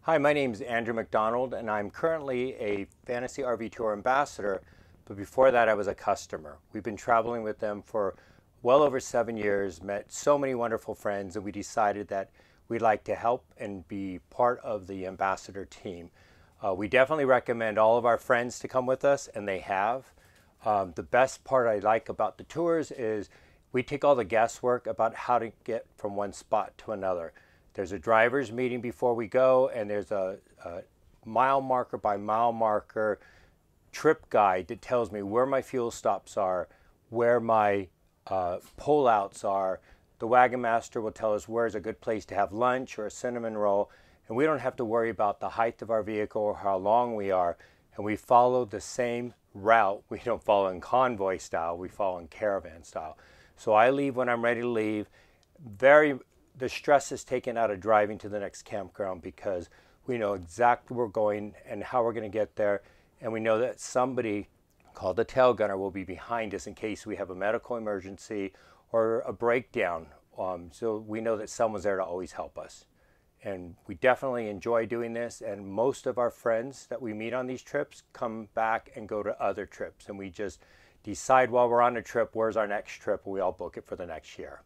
Hi, my name is Andrew McDonald, and I'm currently a Fantasy RV Tour ambassador, but before that, I was a customer. We've been traveling with them for well over 7 years, met so many wonderful friends, and we decided that we'd like to help and be part of the ambassador team. We definitely recommend all of our friends to come with us, and they have. The best part I like about the tours is we take all the guesswork about how to get from one spot to another. There's a driver's meeting before we go, and there's a mile marker by mile marker trip guide that tells me where my fuel stops are, where my pullouts are. The wagon master will tell us where's a good place to have lunch or a cinnamon roll, and we don't have to worry about the height of our vehicle or how long we are. And we follow the same route. We don't follow in convoy style, we follow in caravan style. So I leave when I'm ready to leave. The stress is taken out of driving to the next campground because we know exactly where we're going and how we're going to get there. And we know that somebody called the tail gunner will be behind us in case we have a medical emergency or a breakdown. So we know that someone's there to always help us. And we definitely enjoy doing this. And most of our friends that we meet on these trips come back and go to other trips. And we just decide while we're on a trip, where's our next trip, and we all book it for the next year.